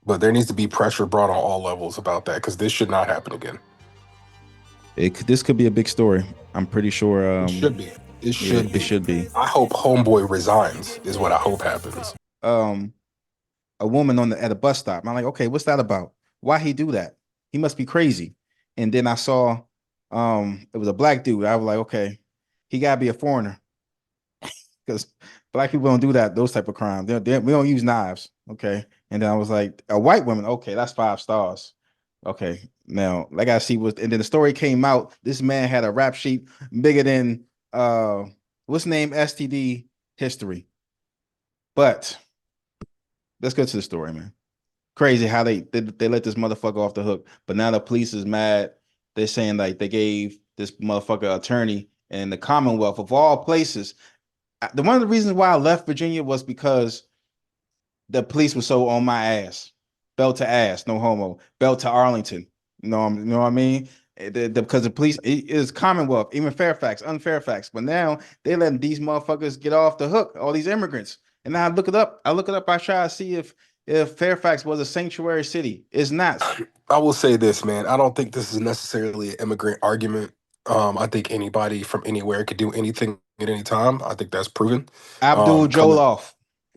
But there needs to be pressure brought on all levels about that because this should not happen again. This could be a big story. I'm pretty sure. It should be. It should It be. should be. I hope Homeboy resigns, is what I hope happens. Um, a woman at a bus stop. I'm like, okay, what's that about? Why he do that? He must be crazy. And then I saw, it was a black dude. I was like, okay, he gotta be a foreigner because black people don't do that. Those type of crimes. We don't use knives. Okay. And then I was like, a white woman. Okay, that's 5 stars. Okay, now I gotta see what. And then the story came out. This man had a rap sheet bigger than what's name STD history. But let's get to the story, man. Crazy how they let this motherfucker off the hook. But now the police is mad. They're saying like they gave this motherfucker attorney in the Commonwealth of all places. One of the reasons why I left Virginia was because the police were so on my ass. Belt to ass, no homo. Belt to Arlington. You know what I mean? Because the police is Commonwealth, even Fairfax, unfairfax. But now they letting these motherfuckers get off the hook, all these immigrants. And now I look it up. I try to see if Fairfax was a sanctuary city. It's not. I will say this, man. I don't think this is necessarily an immigrant argument. I think anybody from anywhere could do anything at any time. I think that's proven. Abdul Coming Jalloh.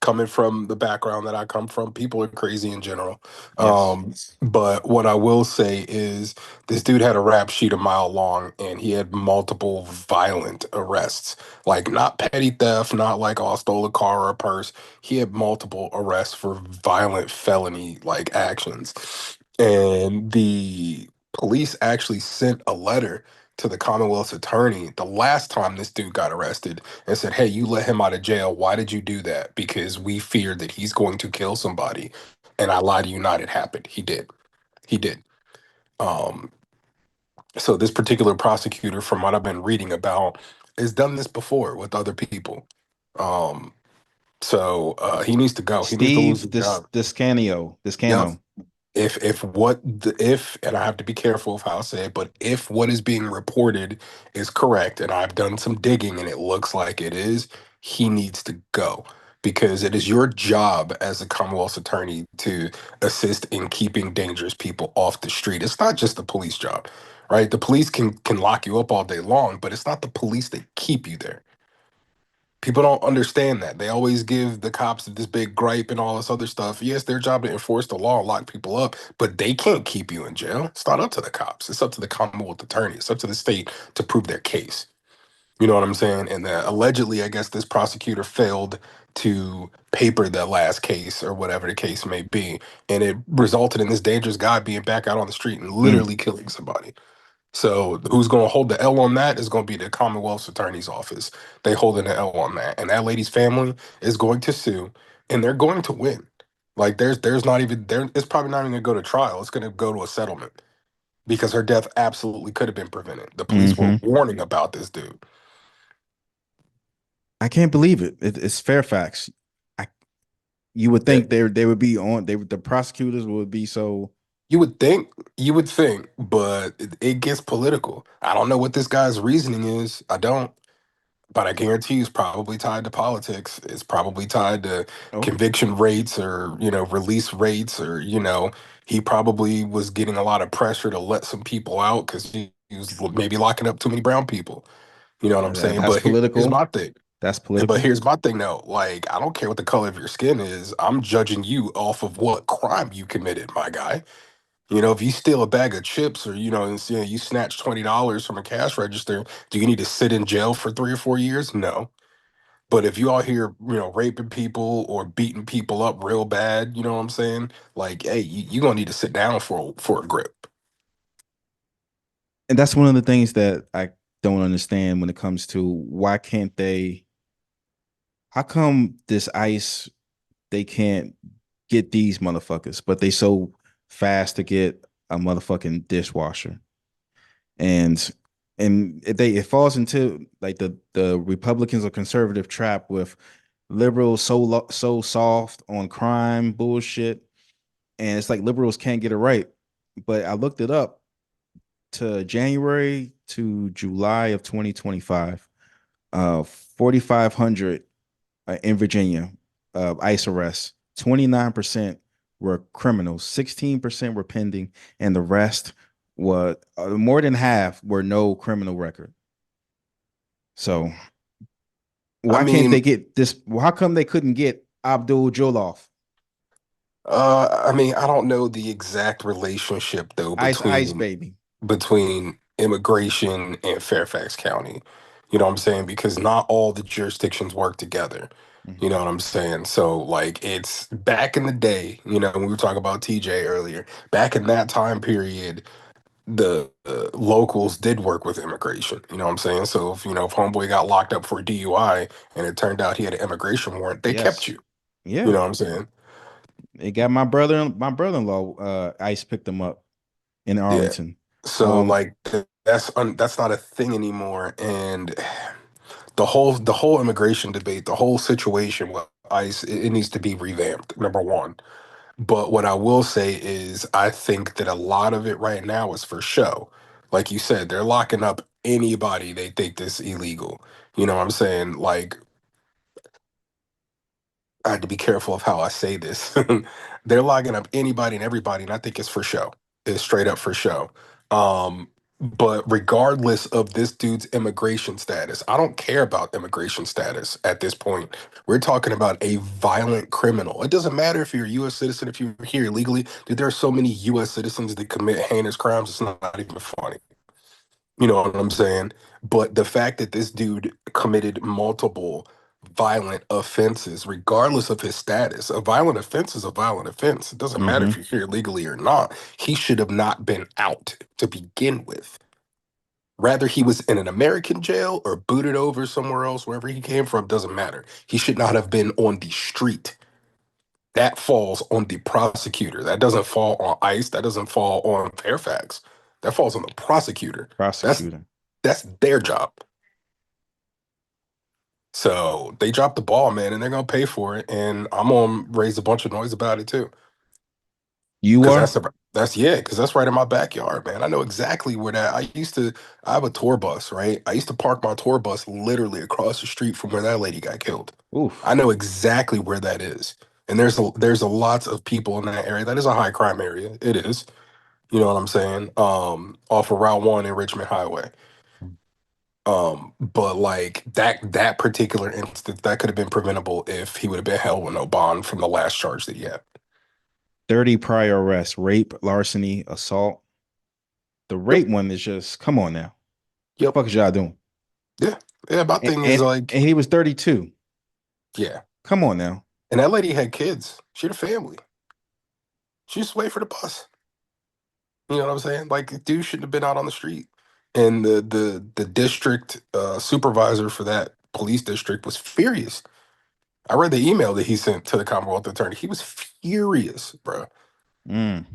coming from the background that I come from, people are crazy in general. Yes. But what I will say is this dude had a rap sheet a mile long and he had multiple violent arrests. Like not petty theft, not like oh, I stole a car or a purse. He had multiple arrests for violent felony like actions. And the police actually sent a letter to the Commonwealth's attorney the last time this dude got arrested and said, "Hey, you let him out of jail. Why did you do that? Because we feared that he's going to kill somebody." And I lie to you not, it happened. He did. He did. Um, so this particular prosecutor, from what I've been reading about, has done this before with other people. Um, so he needs to go. He needs to lose Steve his job. Yep. Descano. If and I have to be careful of how I say it, but if what is being reported is correct, and I've done some digging and it looks like it is, he needs to go because it is your job as a Commonwealth's attorney to assist in keeping dangerous people off the street. It's not just the police job, right? The police can lock you up all day long, but it's not the police that keep you there. People don't understand that. They always give the cops this big gripe and all this other stuff. Yes, their job to enforce the law and lock people up, but they can't keep you in jail. It's not up to the cops. It's up to the Commonwealth attorney. It's up to the state to prove their case. You know what I'm saying? And allegedly, I guess this prosecutor failed to paper the last case or whatever the case may be. And it resulted in this dangerous guy being back out on the street and Mm. literally killing somebody. So who's going to hold the L on that is going to be the Commonwealth's attorney's office. They holding the L on that, and that lady's family is going to sue, and they're going to win. Like there's not even there. It's probably not even going to go to trial. It's going to go to a settlement because her death absolutely could have been prevented. The police were Hmm. warning about this dude. I can't believe it. It's Fairfax. I You would Yeah, think they would be on. The prosecutors would be so. you would think, you would think, but it gets political. I don't know what this guy's reasoning is. I don't. But I guarantee it's probably tied to politics. It's probably tied to Oh, conviction rates or, release rates or, he probably was getting a lot of pressure to let some people out because he was maybe locking up too many brown people. You know what I'm saying? that's But here's political. my thing. That's But political. here's my thing though. Like, I don't care what the color of your skin is. I'm judging you off of what crime you committed, my guy. If you steal a bag of chips or, you snatch $20 from a cash register, do you need to sit in jail for 3 or 4 years? No. But if you out here, raping people or beating people up real bad, you know what I'm saying? Like, hey, you gonna need to sit down for a grip. And that's one of the things that I don't understand when it comes to why can't they? How come this ICE they can't get these motherfuckers, but they so fast to get a motherfucking dishwasher? And it falls into like the Republicans or conservative trap with liberals so soft on crime bullshit, and it's like liberals can't get it right. But I looked it up to January to July of 2025, 4,500 in Virginia ICE arrests, 29% were criminals. 16% were pending, and the rest were more than half were no criminal record. So I why can't they mean, get this? How come they couldn't get Abdul Jalloh? I don't know the exact relationship though Ice baby. between immigration and Fairfax County. You know what I'm saying? Because not all the jurisdictions work together. You Mhm. know what I'm saying? So like it's back in the day, you know, when we were talking about TJ earlier, back in that time period, the locals did work with immigration. You know what I'm saying? So if, you know, if homeboy got locked up for DUI and it turned out he had an immigration warrant, they kept Yes. you. You Yeah. know what I'm saying? They got my brother-in-law, Ice picked him up in Yeah. Arlington. So Um, like that's not a thing anymore, and the whole immigration debate, the whole situation with ICE, it needs to be revamped. Number one, but what I will say is, I think that a lot of it right now is for show. Like you said, they're locking up anybody they think is illegal. You know what I'm saying? Like I had to be careful of how I say this. They're logging up anybody and everybody, and I think it's for show. It's straight up for show. But regardless of this dude's immigration status, I don't care about immigration status at this point. We're talking about a violent criminal. It doesn't matter if you're a U.S. citizen, if you're here illegally. Dude, there are so many U.S. citizens that commit heinous crimes. It's not even funny. You know what I'm saying? But the fact that this dude committed multiple violent offenses, regardless of his status, a violent offense is a violent offense. It doesn't matter if mhm, you're here legally or not. He should have not been out to begin with. Rather, he was in an American jail or booted over somewhere else, wherever he came from, doesn't matter. He should not have been on the street. That falls on the prosecutor. That doesn't fall on ICE. That doesn't fall on Fairfax. That falls on the prosecutor. That's prosecutor. that's their job. So they dropped the ball, man, and they're gonna pay for it. And I'm gonna raise a bunch of noise about it too, You because are? because that's right in my backyard, man. I know exactly where that. I have a tour bus, right? I used to park my tour bus literally across the street from where that lady got killed. I Oof. know exactly where that is, and there's a lots of people in that area. That is a high crime area. It is. You know what I'm saying? Off of Route 1 and Richmond Highway. But like that particular instance, that could have been preventable if he would have been held with no bond from the last charge that he had. 30 prior arrests, rape, larceny, assault. The Yep. rape one is just, come on now. Yep. Fuck is y'all doing? Yeah. Yeah. My And, thing is and, like, and he was 32. yeah. Come on now. And that lady had kids. She had a family. She just wait for the bus. You know what I'm saying? Like, dude shouldn't have been out on the street. And the district supervisor for that police district was furious. I read the email that he sent to the Commonwealth attorney. He was furious, bro. Mm.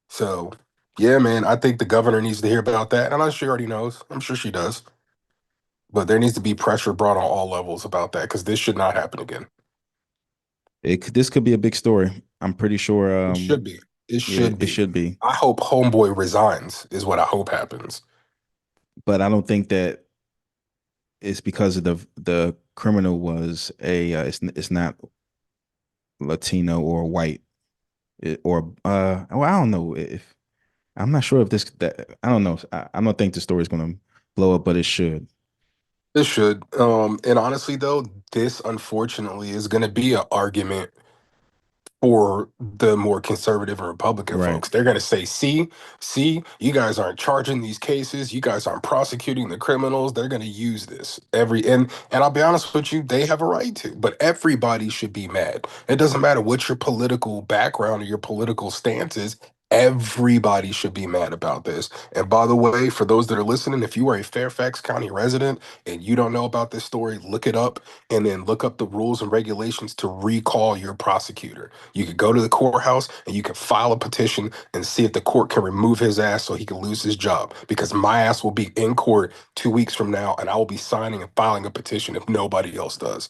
So, yeah, man, I think the governor needs to hear about that. And I'm sure she already knows. I'm sure she does. But there needs to be pressure brought on all levels about that because this should not happen again. This could be a big story. I'm pretty sure. It should be. It Yeah, should it be. should be. I hope Homeboy resigns, is what I hope happens. But I don't think that it's because of the criminal was a it's not Latino or white or well, I don't know if I'm not sure if this that I don't know. I don't think the story is going to blow up, but it should. It should. And honestly, though, this unfortunately is going to be an argument for the more conservative and Republican Right. folks. They're going to say, see, you guys aren't charging these cases. You guys aren't prosecuting the criminals. They're going to use this and I'll be honest with you, they have a right to, but everybody should be mad. It doesn't matter what your political background or your political stance is. Everybody should be mad about this. And by the way, for those that are listening, if you are a Fairfax County resident and you don't know about this story, look it up and then look up the rules and regulations to recall your prosecutor. You could go to the courthouse and you can file a petition and see if the court can remove his ass so he can lose his job. Because my ass will be in court 2 weeks from now and I will be signing and filing a petition if nobody else does.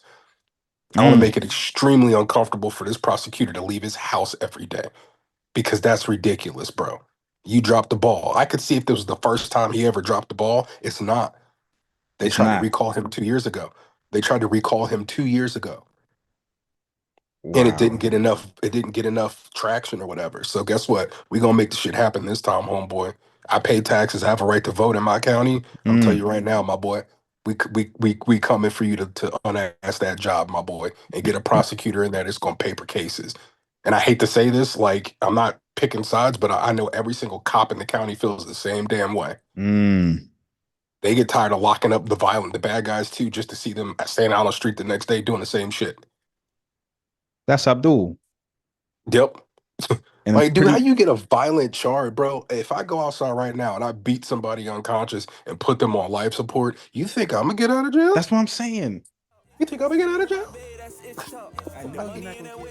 I want to Mm. make it extremely uncomfortable for this prosecutor to leave his house every day because that's ridiculous, bro. You dropped the ball. I could see if this was the first time he ever dropped the ball. It's not. They It's tried to not. recall him 2 years ago. They tried to recall him 2 years ago. And Wow. it didn't get enough traction or whatever. So guess what? We gonna make the shit happen this time, homeboy. I pay taxes, I have a right to vote in my county. I'm telling Mm, you right now, my boy. We coming for you to unask that job, my boy, and get a prosecutor in there that's gonna paper cases. And I hate to say this, like I'm not picking sides, but I know every single cop in the county feels the same damn way. mm. They get tired of locking up the bad guys too, just to see them standing out on the street the next day doing the same shit. That's Abdul. Yep. And I'm Like, dude, how pretty you get a violent charge, bro? If I go outside right now and I beat somebody unconscious and put them on life support, you think I'm gonna get out of jail? that's what I'm saying. You think I'm gonna get out of jail? I know you're not gonna get